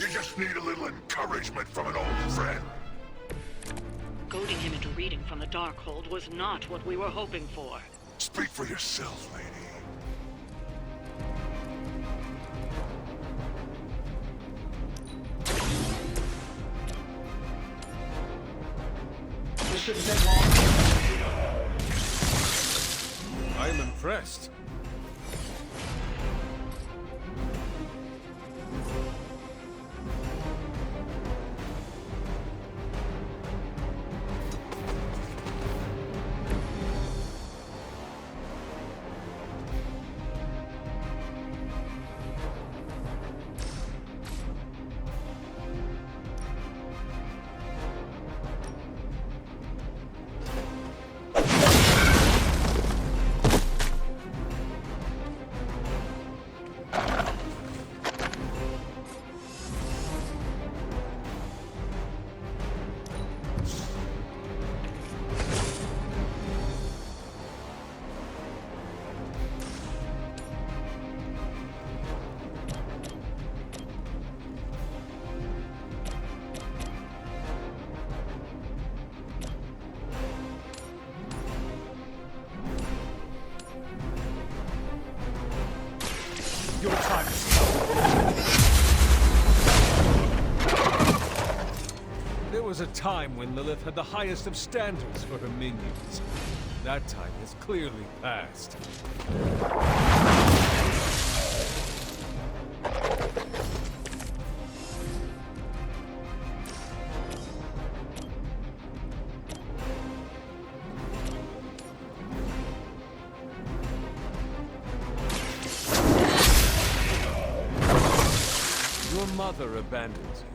You just need a little encouragement from an old friend. Goading him into reading from the Darkhold was not what we were hoping for. Speak for yourself, lady. This shouldn't take long. I'm impressed. Your time is up. There was a time when Lilith had the highest of standards for her minions. That time has clearly passed. Your mother abandons you.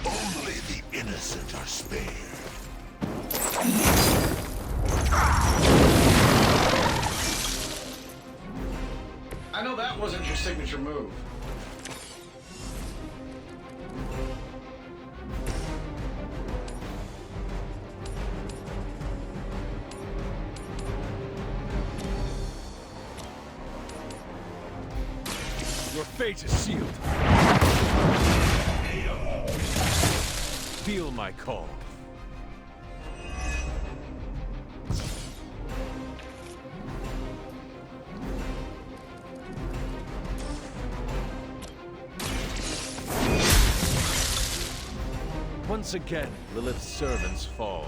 Only the innocent are spared. I know that wasn't your signature move. Your fate is sealed. Feel my call. Once again, Lilith's servants fall.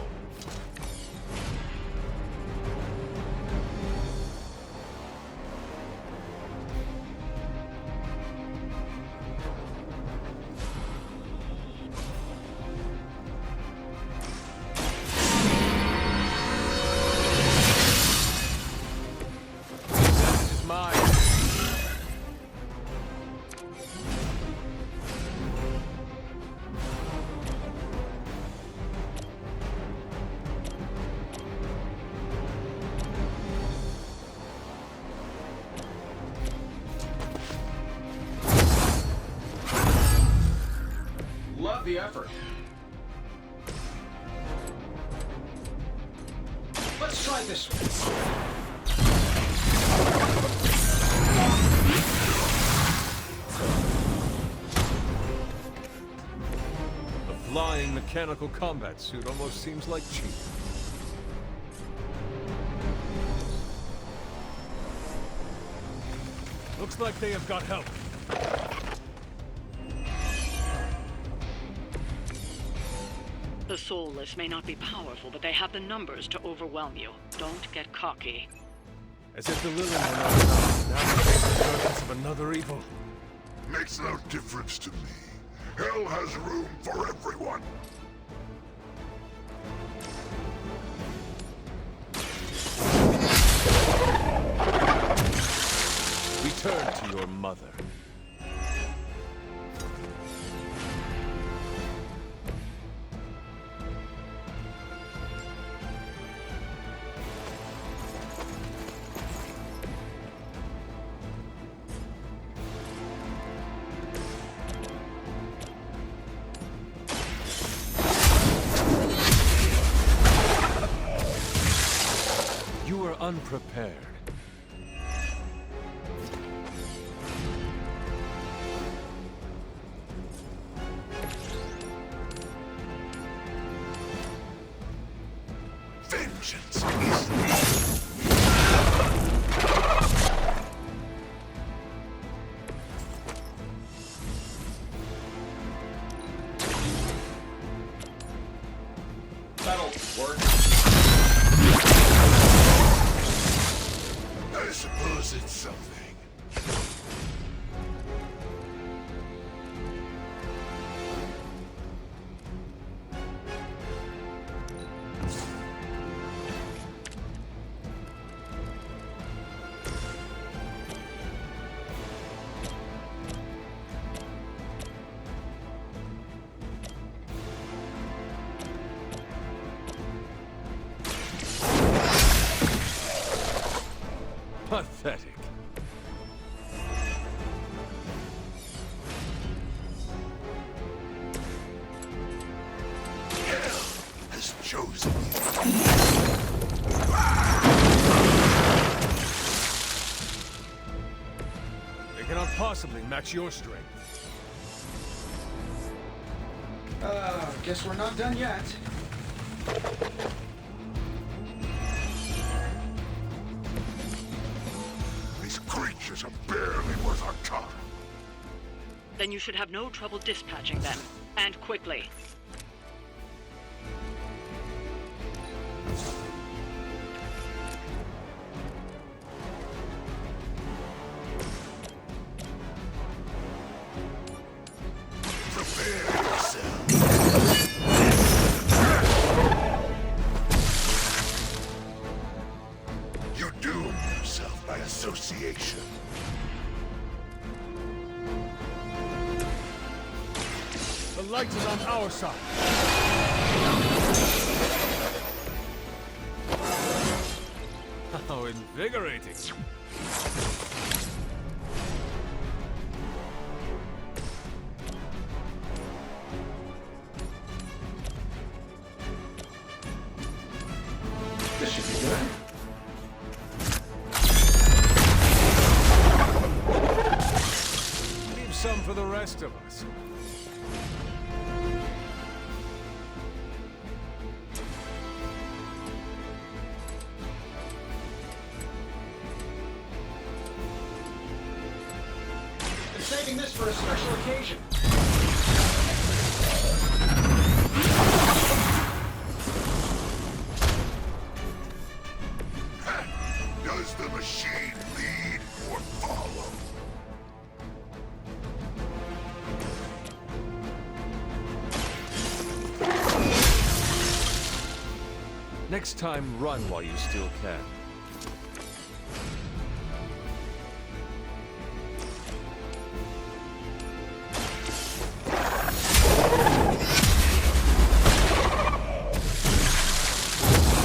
That is mine. Love the effort. Let's try this one. A flying mechanical combat suit almost seems like cheap. Looks like they have got help. The Soulless may not be powerful, but they have the numbers to overwhelm you. Don't get cocky. As if the Lilith were not enough, now we face the presence of another evil. Makes no difference to me. Hell has room for everyone. Return to your mother. unprepared. Vengeance is That'll work. I suppose it's something. Pathetic. Hell has chosen you. They cannot possibly match your strength. Guess we're not done yet. These creatures are barely worth our time. Then you should have no trouble dispatching them. And quickly. Prepare yourself. You doom yourself by association. The light is on our side. How invigorating. This should be good. Leave some for the rest of us. I'm saving this for a special occasion. Does the machine lead or follow? Next time, run while you still can.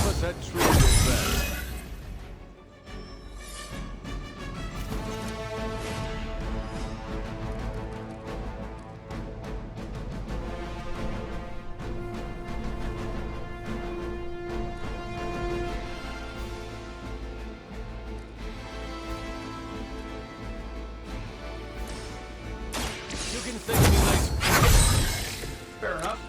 Was that true or bad? You can thank me later. Fair enough.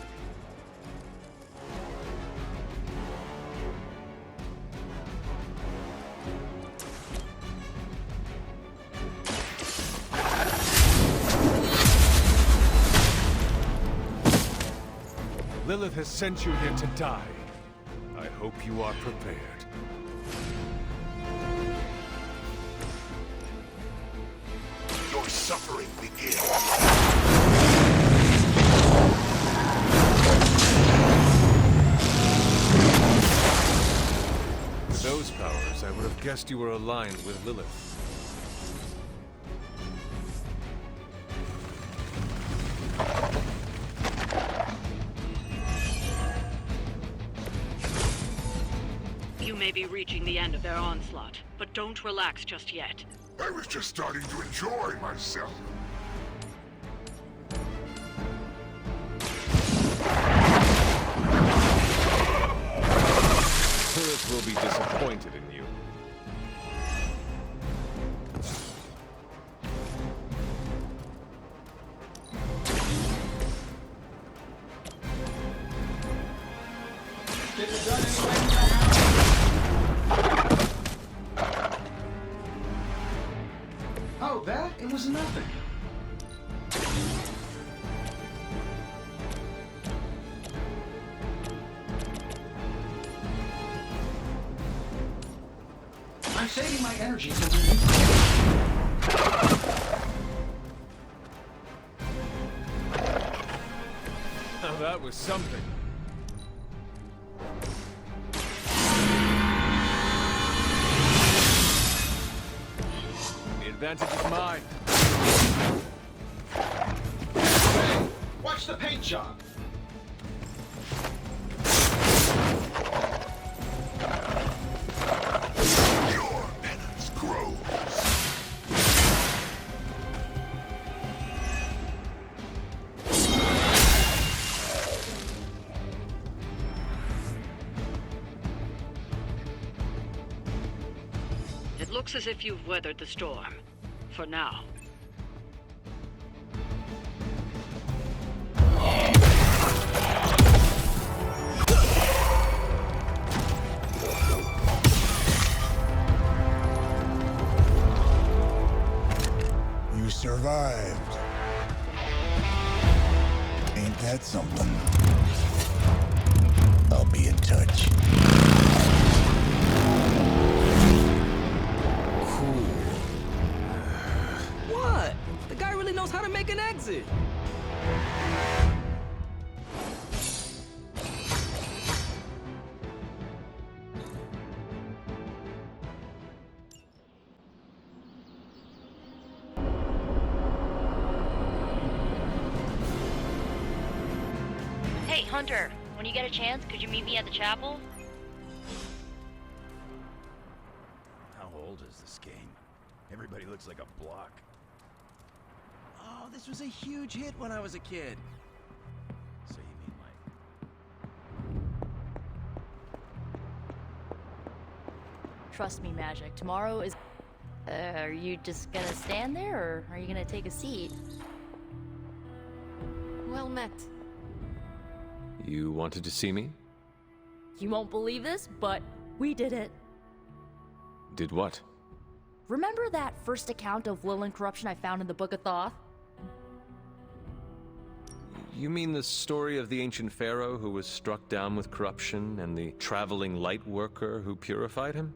Lilith has sent you here to die. I hope you are prepared. Your suffering begins. With those powers, I would have guessed you were aligned with Lilith. You may be reaching the end of their onslaught, but don't relax just yet. I was just starting to enjoy myself. Lilith will be disappointed in you. Get it done anyway you know how. Oh, that? It was nothing. I'm saving my energy for the Now that was something. The advantage is mine. Hey, watch the paint job. Your penance grows. It looks as if you've weathered the storm. For now. You survived. Ain't that something? I'll be in touch. What? The guy really knows how to make an exit. Hey, Hunter, when you get a chance, could you meet me at the chapel? How old is this game? Everybody looks like a block. Oh, this was a huge hit when I was a kid. So you mean like... Trust me, Magic. Tomorrow is... are you just gonna stand there, or are you gonna take a seat? Well met. You wanted to see me? You won't believe this, but we did it. Did what? Remember that first account of Lilin corruption I found in the Book of Thoth? You mean the story of the ancient pharaoh who was struck down with corruption and the traveling light worker who purified him?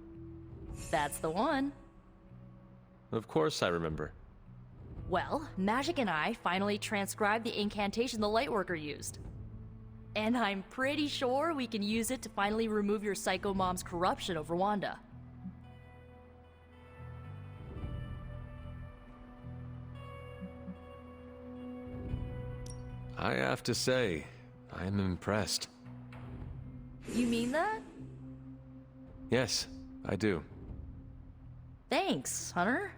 That's the one. Of course I remember. Well, Magic and I finally transcribed the incantation the Lightworker used. And I'm pretty sure we can use it to finally remove your psycho mom's corruption over Wanda. I have to say, I am impressed. You mean that? Yes, I do. Thanks, Hunter.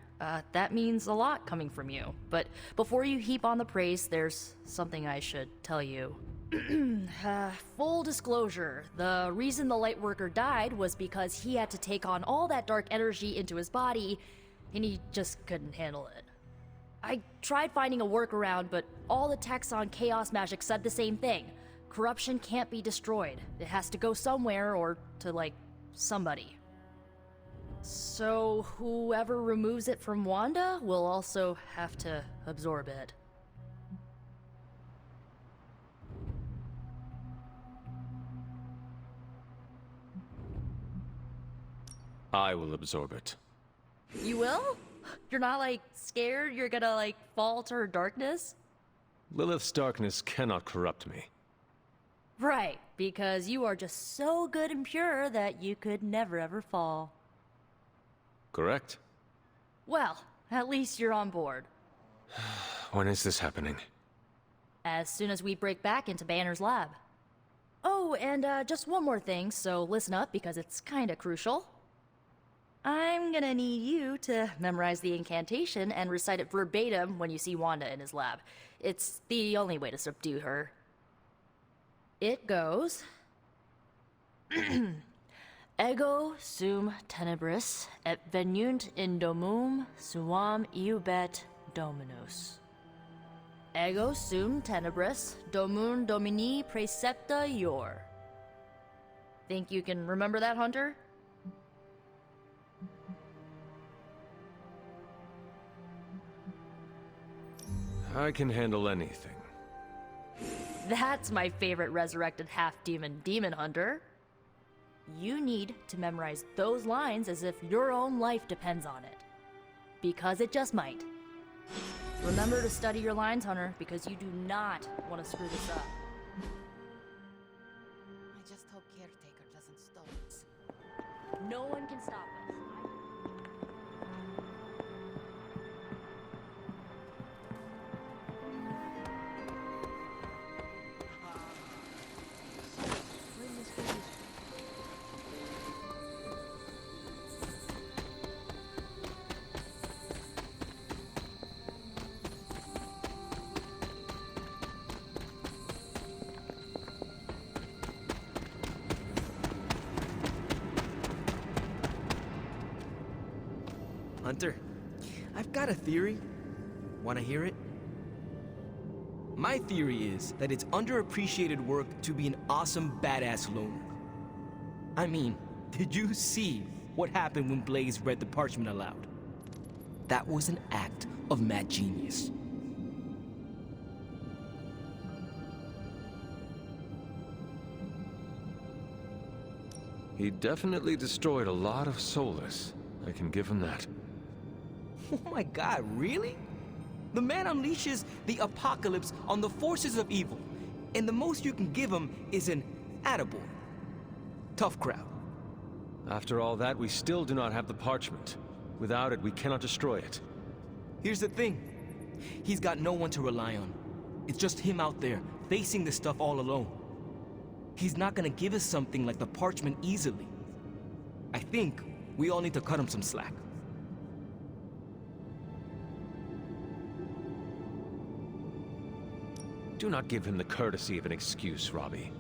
That means a lot coming from you. But before you heap on the praise, there's something I should tell you. Full disclosure, the reason the Lightworker died was because he had to take on all that dark energy into his body, and he just couldn't handle it. I tried finding a workaround, but all the texts on Chaos Magic said the same thing. Corruption can't be destroyed. It has to go somewhere or to, like, somebody. So whoever removes it from Wanda will also have to absorb it. I will absorb it. You will? You're not, like, scared you're gonna, like, fall to her darkness? Lilith's darkness cannot corrupt me. Right, because you are just so good and pure that you could never ever fall. Correct? Well, at least you're on board. When is this happening? As soon as we break back into Banner's lab. Oh, and just one more thing, so listen up because it's kinda crucial. I'm gonna need you to memorize the incantation and recite it verbatim when you see Wanda in his lab. It's the only way to subdue her. It goes... Ego sum tenebris et venunt in domum suam iubet dominus. Ego sum tenebris domum domini precepta ior. Think you can remember that, Hunter? I can handle anything. That's my favorite resurrected half-demon demon hunter. You need to memorize those lines as if your own life depends on it. Because it just might. Remember to study your lines, Hunter, because you do not want to screw this up. I just hope Caretaker doesn't stop us. No one can stop us. Hunter, I've got a theory. Wanna hear it? My theory is that it's underappreciated work to be an awesome badass loner. I mean, did you see what happened when Blaze read the parchment aloud? That was an act of mad genius. He definitely destroyed a lot of Solus. I can give him that. Oh my god, really? The man unleashes the apocalypse on the forces of evil, and the most you can give him is an attaboy. Tough crowd. After all that, we still do not have the parchment. Without it, we cannot destroy it. Here's the thing. He's got no one to rely on. It's just him out there, facing this stuff all alone. He's not gonna give us something like the parchment easily. I think we all need to cut him some slack. Do not give him the courtesy of an excuse, Robbie.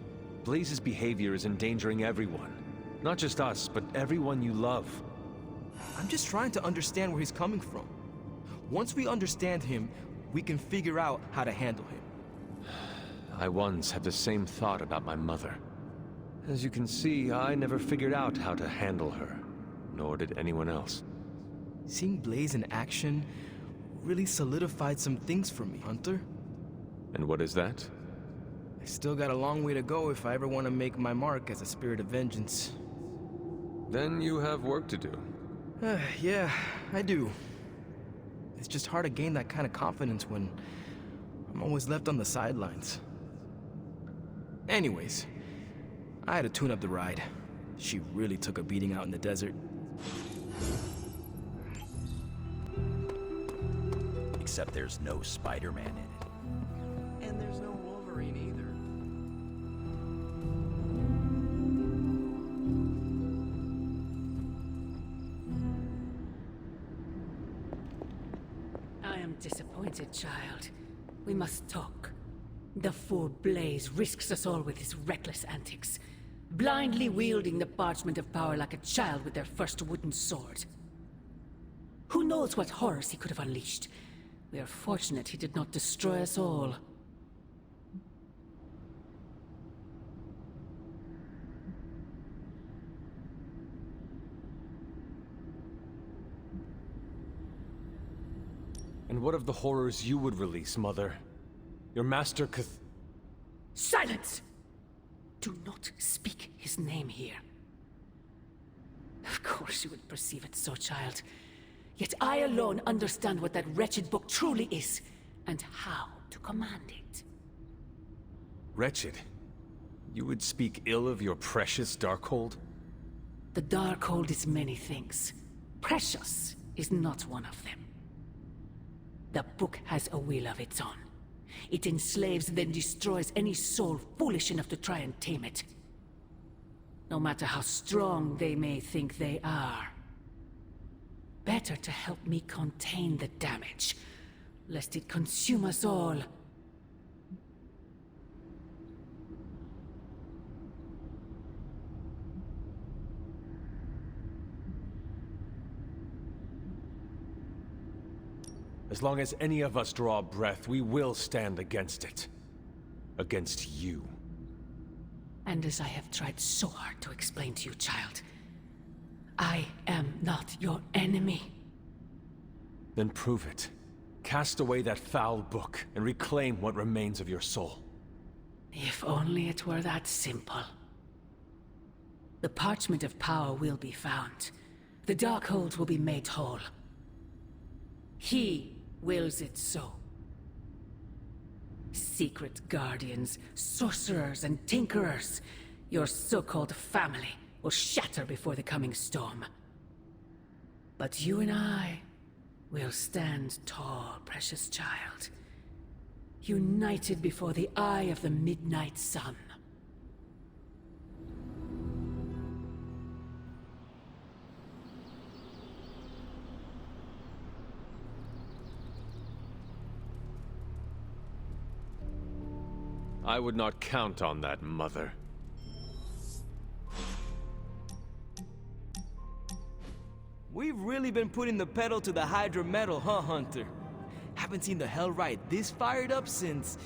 Blaze's behavior is endangering everyone. Not just us, but everyone you love. I'm just trying to understand where he's coming from. Once we understand him, we can figure out how to handle him. I once had the same thought about my mother. As you can see, I never figured out how to handle her. Nor did anyone else. Seeing Blaze in action really solidified some things for me, Hunter. And what is that? I still got a long way to go if I ever want to make my mark as a spirit of vengeance. Then you have work to do. Yeah, I do. It's just hard to gain that kind of confidence when I'm always left on the sidelines. Anyways, I had to tune up the ride. She really took a beating out in the desert. Except there's no Spider-Man in it. And there's no Wolverine either. I am disappointed, child. We must talk. The fool Blaze risks us all with his reckless antics, blindly wielding the parchment of power like a child with their first wooden sword. Who knows what horrors he could have unleashed? We are fortunate he did not destroy us all. And what of the horrors you would release, Mother? Your master Silence! Do not speak his name here. Of course you would perceive it so, child. Yet I alone understand what that wretched book truly is, and how to command it. Wretched? You would speak ill of your precious Darkhold? The Darkhold is many things. Precious is not one of them. The book has a will of its own. It enslaves, then destroys any soul foolish enough to try and tame it. No matter how strong they may think they are. Better to help me contain the damage, lest it consume us all. As long as any of us draw breath, we will stand against it. Against you. And as I have tried so hard to explain to you, child, I am not your enemy. Then prove it. Cast away that foul book and reclaim what remains of your soul. If only it were that simple. The parchment of power will be found. The Darkhold will be made whole. He wills it so. Secret guardians, sorcerers, and tinkerers, your so-called family will shatter before the coming storm. But you and I will stand tall, precious child. United before the eye of the midnight sun. I would not count on that, Mother. We've really been putting the pedal to the Hydra metal, huh, Hunter? Haven't seen the Hellrite this fired up since...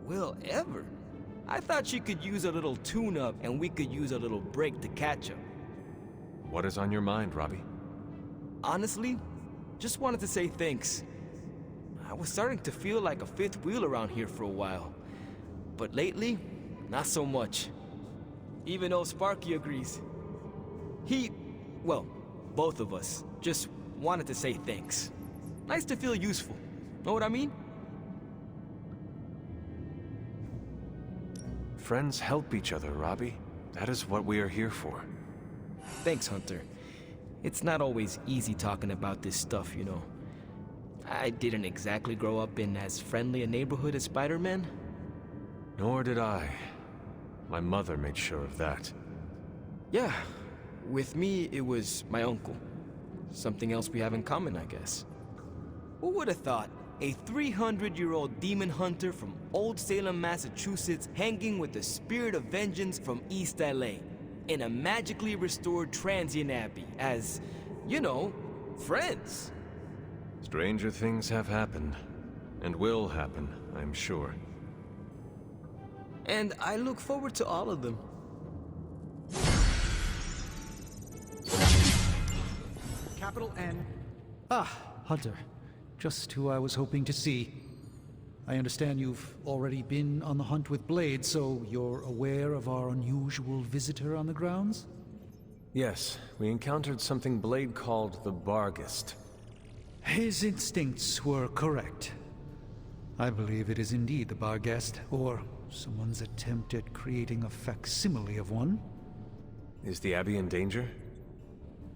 well, ever. I thought she could use a little tune-up, and we could use a little break to catch up. What is on your mind, Robbie? Honestly, just wanted to say thanks. I was starting to feel like a fifth wheel around here for a while. But lately, not so much. Even though Sparky agrees. Well, both of us, just wanted to say thanks. Nice to feel useful. Know what I mean? Friends help each other, Robbie. That is what we are here for. Thanks, Hunter. It's not always easy talking about this stuff, you know. I didn't exactly grow up in as friendly a neighborhood as Spider-Man. Nor did I. My mother made sure of that. Yeah, with me, it was my uncle. Something else we have in common, I guess. Who would have thought? A 300-year-old demon hunter from Old Salem, Massachusetts, hanging with the spirit of vengeance from East LA, in a magically restored transient abbey, as, you know, friends. Stranger things have happened, and will happen, I'm sure. And I look forward to all of them. Capital N. Ah, Hunter. Just who I was hoping to see. I understand you've already been on the hunt with Blade, so you're aware of our unusual visitor on the grounds? Yes, we encountered something Blade called the Barghest. His instincts were correct. I believe it is indeed the Barghest, or someone's attempt at creating a facsimile of one. Is the Abbey in danger?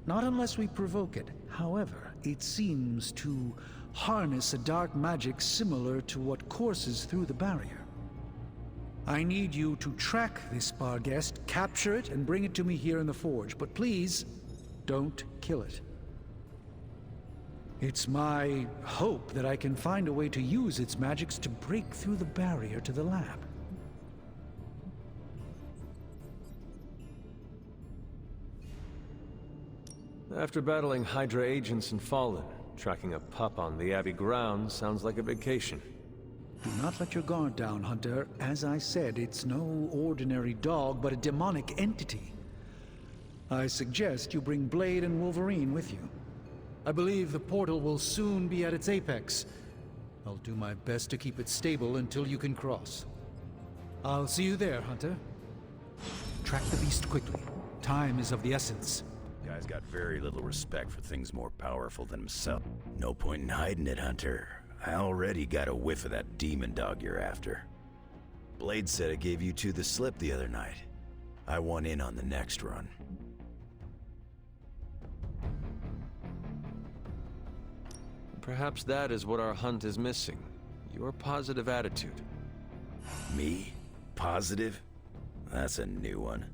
Not unless we provoke it. However, it seems to harness a dark magic similar to what courses through the barrier. I need you to track this Barghest, capture it, and bring it to me here in the Forge. But please, don't kill it. It's my hope that I can find a way to use its magics to break through the barrier to the lab. After battling Hydra agents and Fallen, tracking a pup on the Abbey grounds sounds like a vacation. Do not let your guard down, Hunter. As I said, it's no ordinary dog, but a demonic entity. I suggest you bring Blade and Wolverine with you. I believe the portal will soon be at its apex. I'll do my best to keep it stable until you can cross. I'll see you there, Hunter. Track the beast quickly. Time is of the essence. Guy's got very little respect for things more powerful than himself. No point in hiding it, Hunter. I already got a whiff of that demon dog you're after. Blade said it gave you two the slip the other night. I want in on the next run. Perhaps that is what our hunt is missing. Your positive attitude. Me? Positive? That's a new one.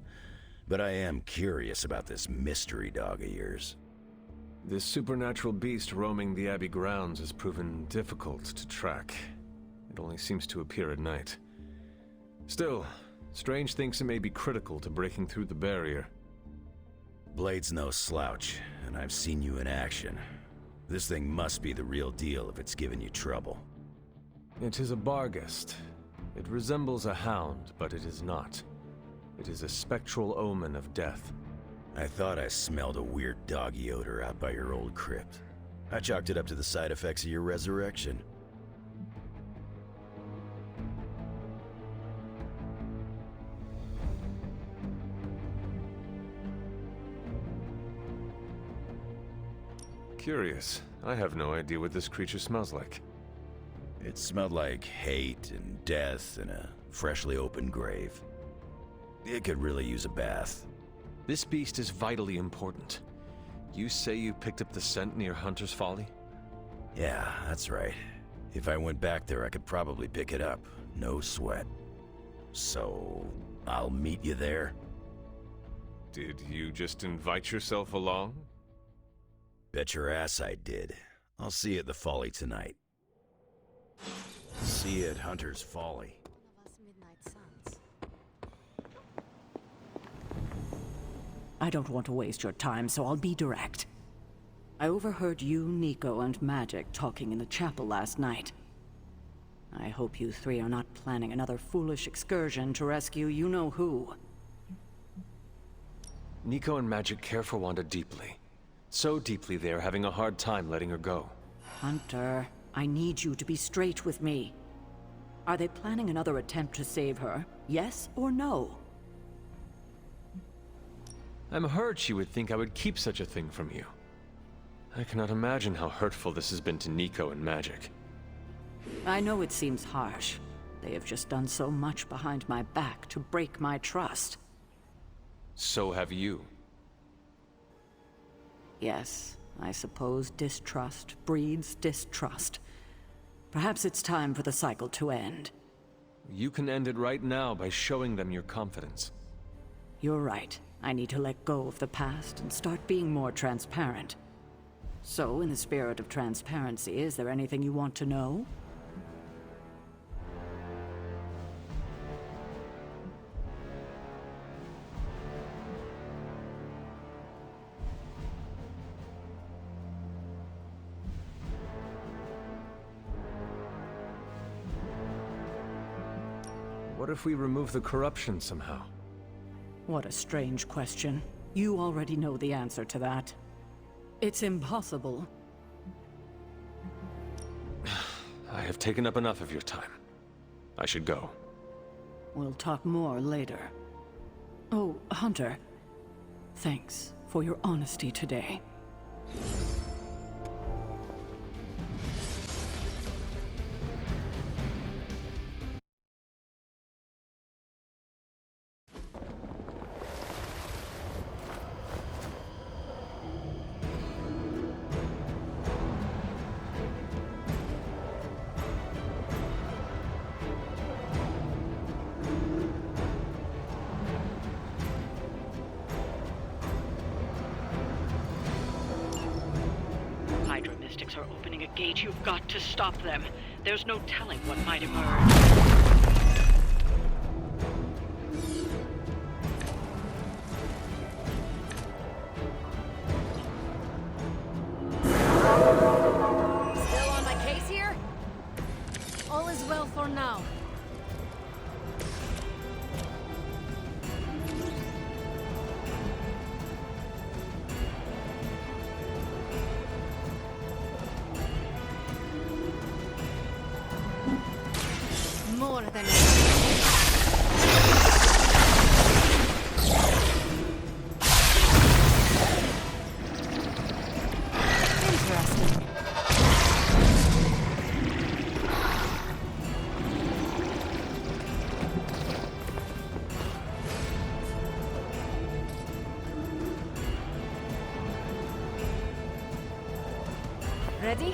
But I am curious about this mystery dog of yours. This supernatural beast roaming the Abbey grounds has proven difficult to track. It only seems to appear at night. Still, Strange thinks it may be critical to breaking through the barrier. Blade's no slouch, and I've seen you in action. This thing must be the real deal if it's giving you trouble. It is a Barghest. It resembles a hound, but it is not. It is a spectral omen of death. I thought I smelled a weird doggy odor out by your old crypt. I chalked it up to the side effects of your resurrection. Curious. I have no idea what this creature smells like. It smelled like hate and death and a freshly opened grave. It could really use a bath. This beast is vitally important. You say you picked up the scent near Hunter's Folly? Yeah, that's right. If I went back there, I could probably pick it up. No sweat. So, I'll meet you there? Did you just invite yourself along? Bet your ass I did. I'll see you at the Folly tonight. See you at Hunter's Folly. I don't want to waste your time, so I'll be direct. I overheard you, Nico, and Magic talking in the chapel last night. I hope you three are not planning another foolish excursion to rescue you-know-who. Nico and Magic care for Wanda deeply. So deeply they are having a hard time letting her go. Hunter, I need you to be straight with me. Are they planning another attempt to save her? Yes or no? I'm hurt she would think I would keep such a thing from you. I cannot imagine how hurtful this has been to Nico and Magic. I know it seems harsh. They have just done so much behind my back to break my trust. So have you. Yes, I suppose distrust breeds distrust. Perhaps it's time for the cycle to end. You can end it right now by showing them your confidence. You're right. I need to let go of the past and start being more transparent. So, in the spirit of transparency, is there anything you want to know? What if we remove the corruption somehow? What a strange question. You already know the answer to that. It's impossible. I have taken up enough of your time. I should go. We'll talk more later. Oh, Hunter. Thanks for your honesty today. Hydra mystics are opening a gate. You've got to stop them. There's no telling what might emerge. Still on my case here? All is well for now. More than interesting. Ready?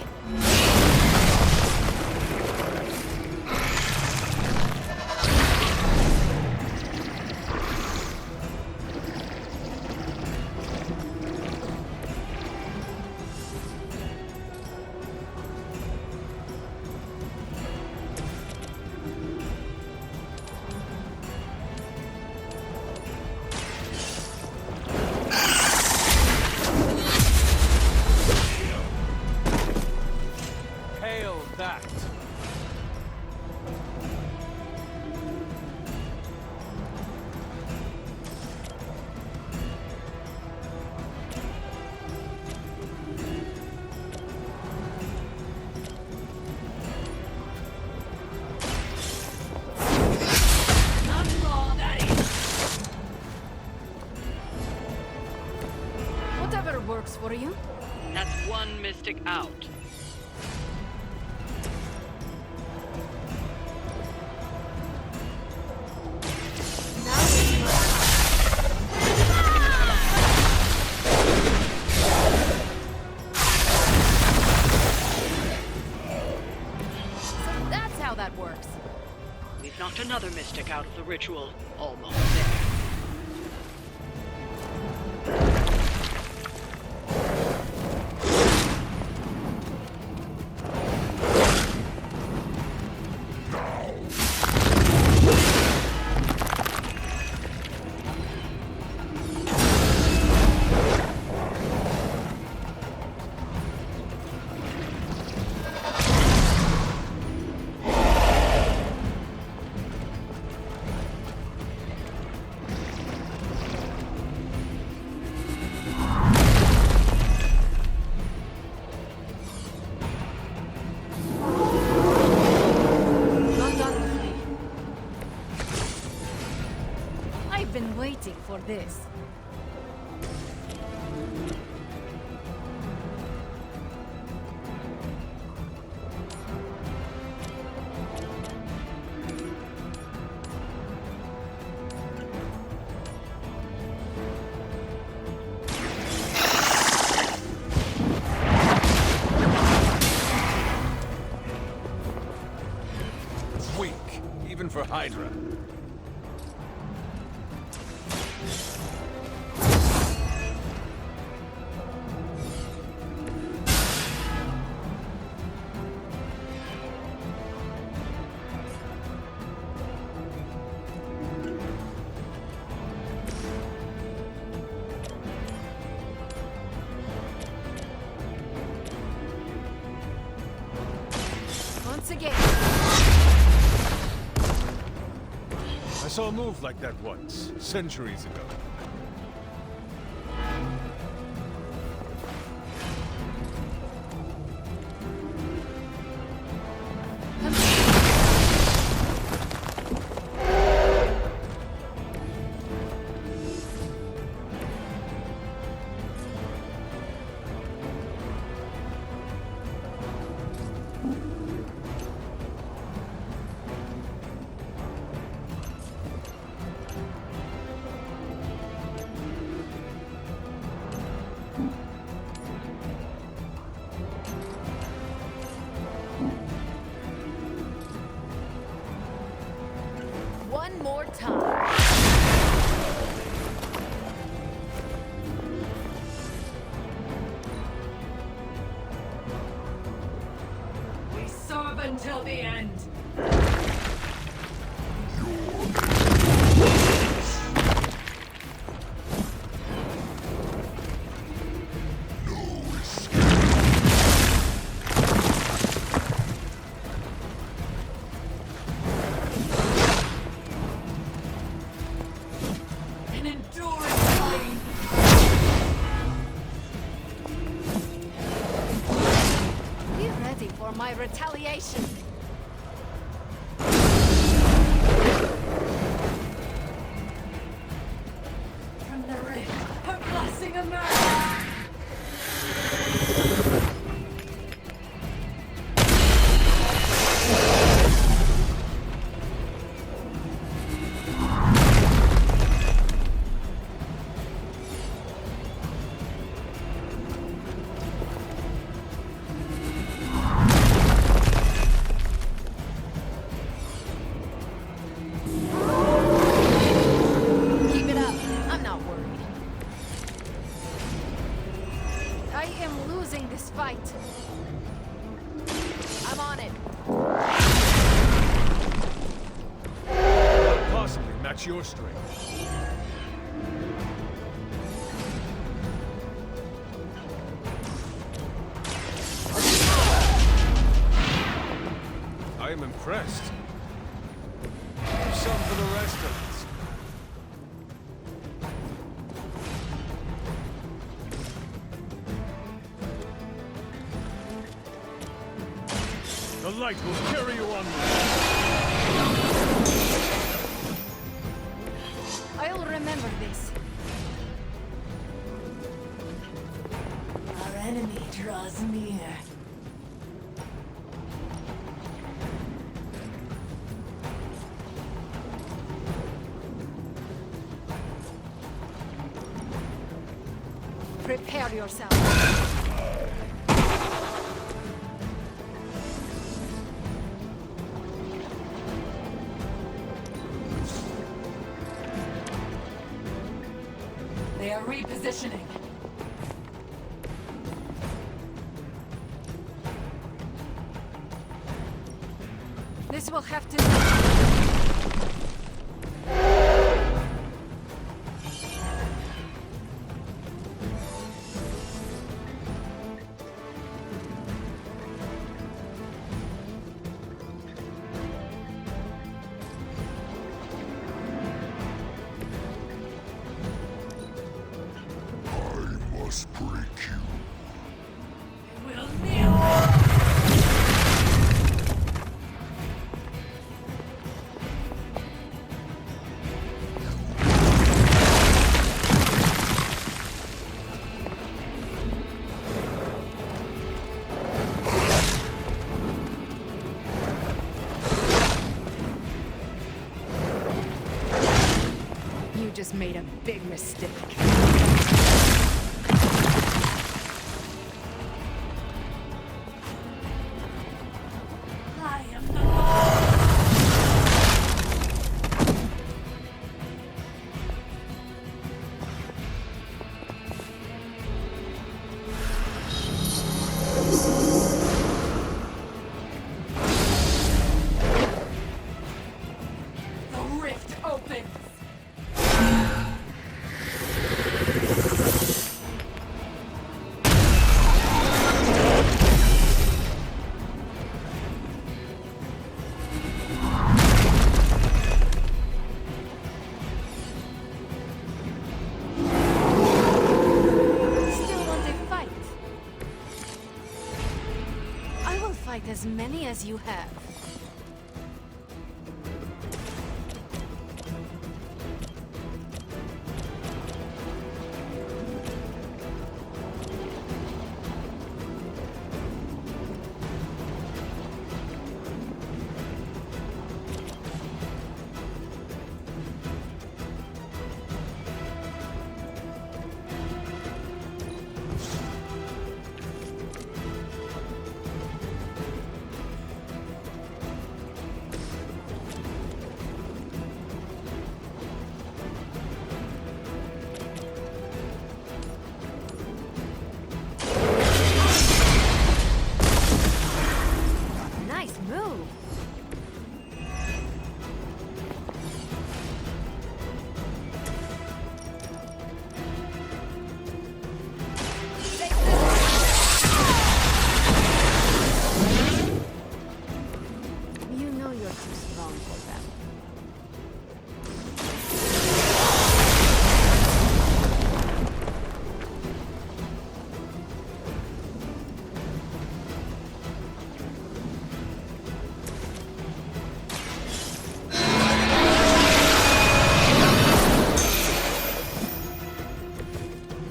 works for you? That's one mystic out. So that's how that works. We've knocked another mystic out of the ritual. Almost there. I've been waiting for this. Weak, even for Hydra. Once again. I saw a move like that once, centuries ago. One more time. We serve until the end. An enduring flame. Be ready for my retaliation. From the rift, her blessing emerges. Keep it up. I'm not worried. I am losing this fight. I'm on it. Possibly match your strength. I am impressed. Some for the rest of us. The light will carry you onward. I'll remember this. enemy draws near. Prepare yourself. They are repositioning. This will have to... I must break you. Will kneel. You just made a big mistake. I am the Lord. The rift opens. Still want to fight? I will fight as many as you have. Nice move. You know you're too strong for that.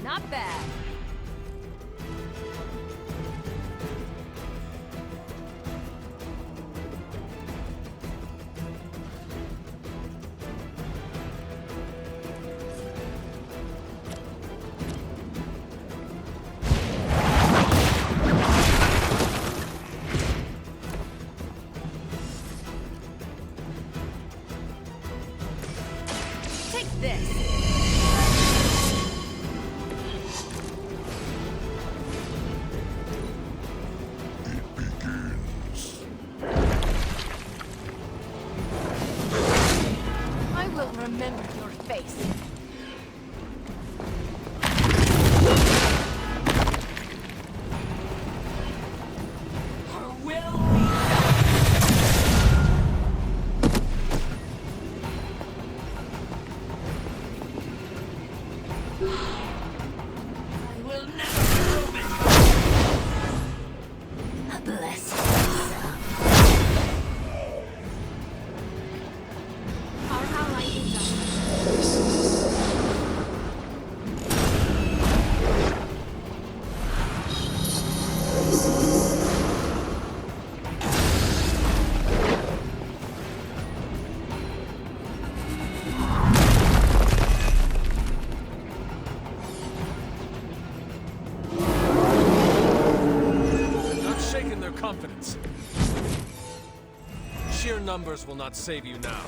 Not bad. Take this. Begins. I will remember your face. Her will be done. I will never be Roman. A blessing. Our ally is up. numbers will not save you now.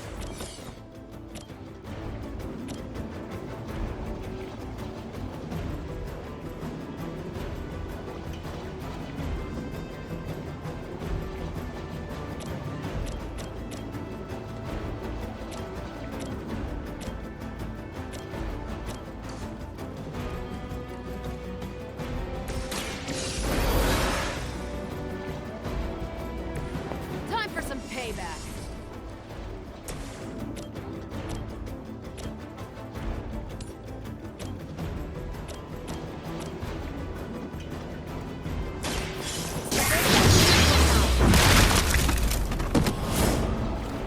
Time for some payback.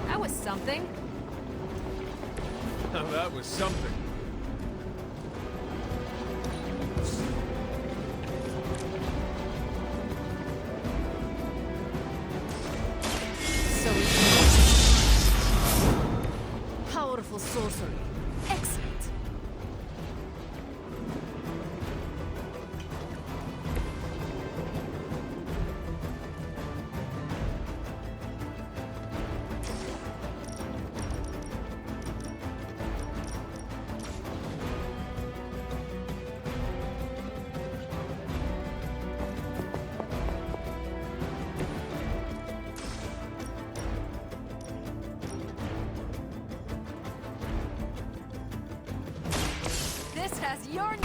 That was something. Now that was something. So powerful sorcery. Excellent. This has your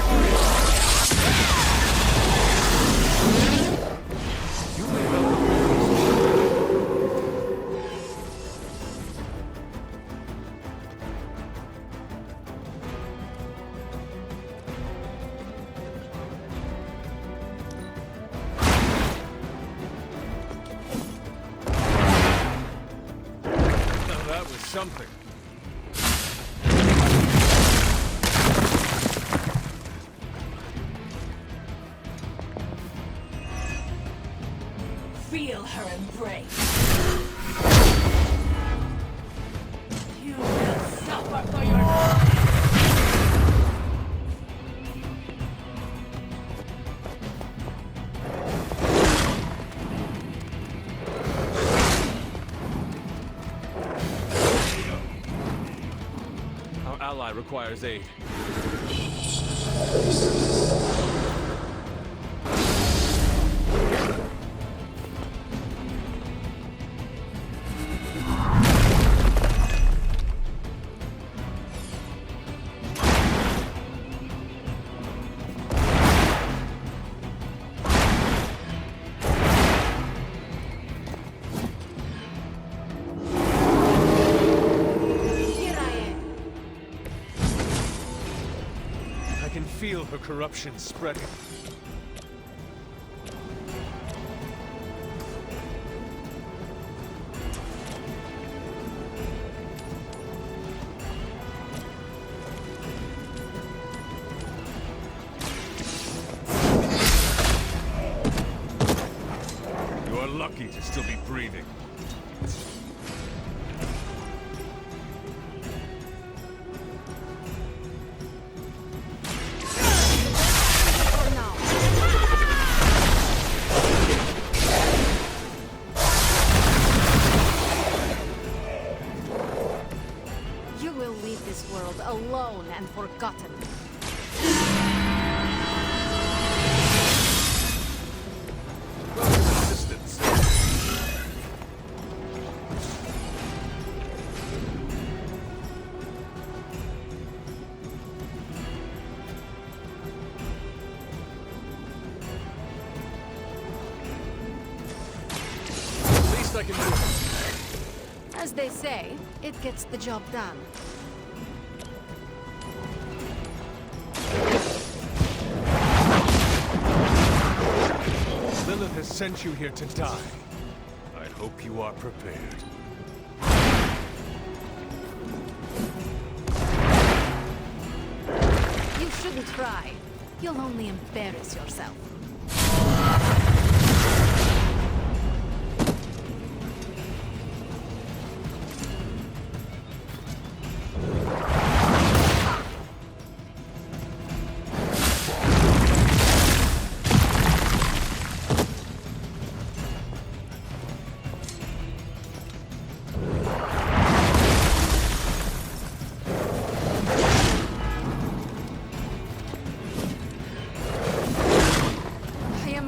Now that was something. Feel her embrace. You will suffer for your Our ally requires aid. Here I am. I can feel her corruption spreading. You are lucky to still be breathing. For now. You will leave this world alone and forgotten. Resistance. Least I can do. As they say, it gets the job done. Lilith has sent you here to die. I hope you are prepared. You shouldn't try. You'll only embarrass yourself.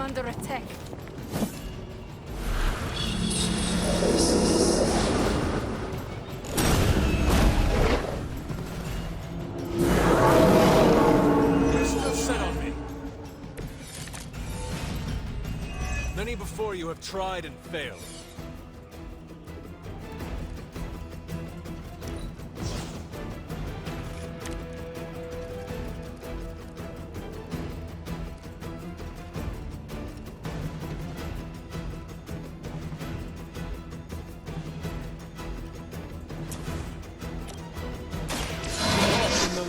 under attack. You're still set on me. Many before you have tried and failed.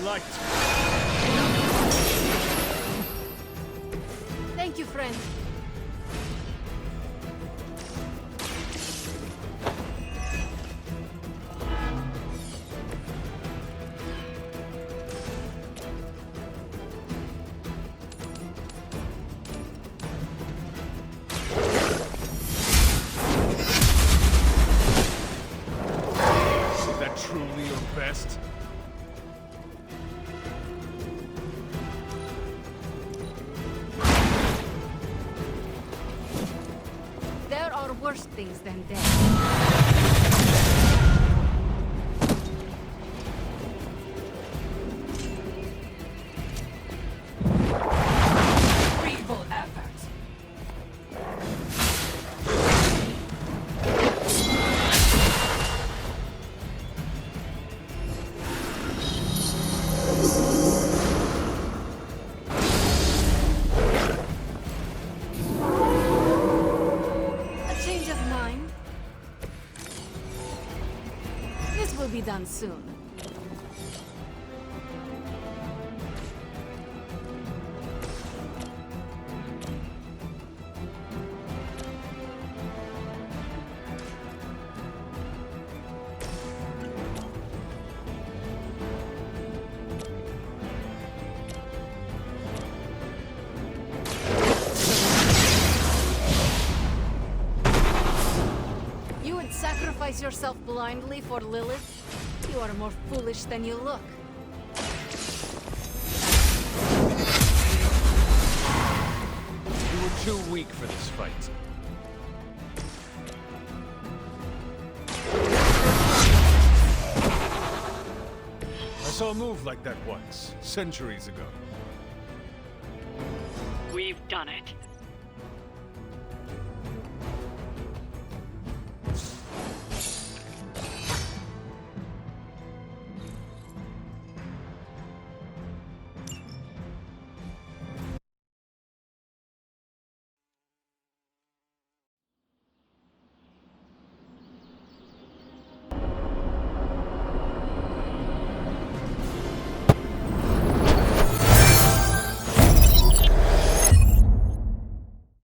Light. Thank you, friend. Is that truly your best? There are worse things than death. Feeble effort. A change of mind? This will be done soon. You would sacrifice yourself blindly for Lilith? You are more foolish than you look. You were too weak for this fight. I saw a move like that once, centuries ago. We've done it.